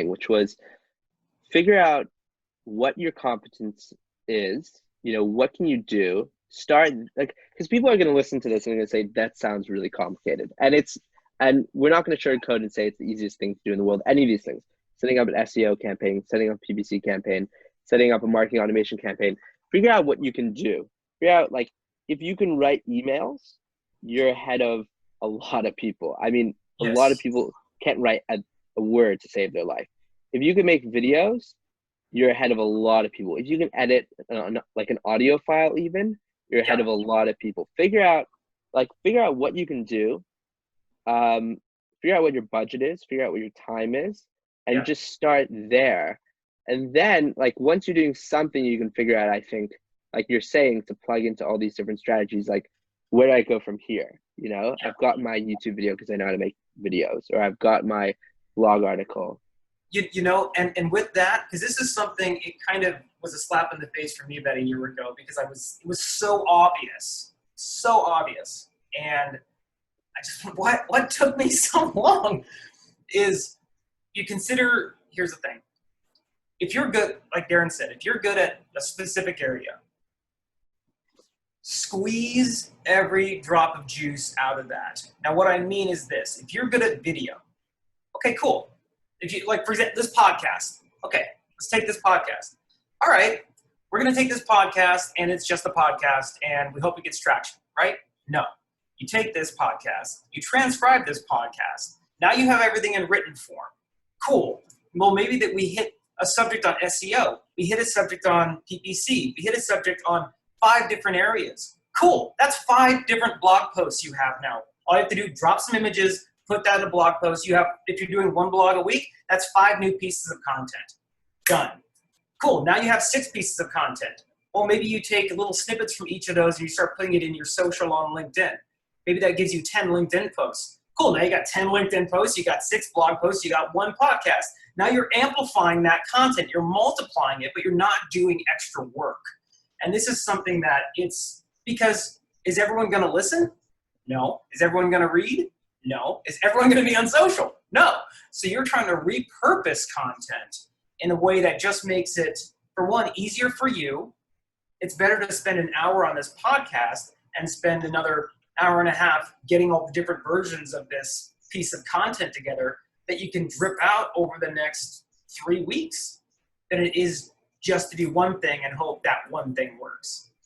which was figure out what your competence is. What can you do? Start like because people are going to listen to this and they're going to say that sounds really complicated, and we're not going to sugarcoat and say it's the easiest thing to do in the world. Any of these things, setting up an SEO campaign, setting up a PPC campaign, setting up a marketing automation campaign. Figure out what you can do. Figure out like if you can write emails, you're ahead of a lot of people. I mean, a lot of Yes. people can't write a word to save their life. If you can make videos, you're ahead of a lot of people. If you can edit like an audio file, even you're ahead Yeah. of a lot of people. Figure out what you can do. Um, Figure out what your budget is. Figure out what your time is, and Yeah. just start there. And then, like once you're doing something, you can figure out. I think, like you're saying, to plug into all these different strategies. Like, where do I go from here? Yeah. I've got my YouTube video because I know how to make videos, or I've got my blog article. And with that, because this is something, it kind of was a slap in the face for me about a year ago because it was so obvious. And I just, what took me so long is you consider, here's the thing. If you're good, like Darren said, if you're good at a specific area, squeeze every drop of juice out of that. Now, what I mean is this. If you're good at video, okay, cool. If you, like, for example, this podcast. Okay, let's take this podcast. All right, we're going to take this podcast, and it's just a podcast, and we hope it gets traction, right? No. You take this podcast, you transcribe this podcast. Now you have everything in written form. Cool. Well, maybe that we hit a subject on SEO. We hit a subject on PPC. We hit a subject on 5 different areas. Cool. That's 5 different blog posts you have now. All you have to do, drop some images, put that in a blog post. You have, if you're doing 1 blog a week, that's 5 new pieces of content. Done. Cool. Now you have 6 pieces of content. Well, maybe you take little snippets from each of those and you start putting it in your social on LinkedIn. Maybe that gives you 10 LinkedIn posts. Cool. Now you got 10 LinkedIn posts. You got 6 blog posts. You got 1 podcast. Now you're amplifying that content. You're multiplying it, but you're not doing extra work. And this is something that it's because is everyone going to listen? No. Is everyone going to read? No. Is everyone going to be on social? No. So you're trying to repurpose content in a way that just makes it, for one, easier for you. It's better to spend an hour on this podcast and spend another hour and a half getting all the different versions of this piece of content together that you can drip out over the next 3 weeks than it is just to do one thing and hope that one thing works.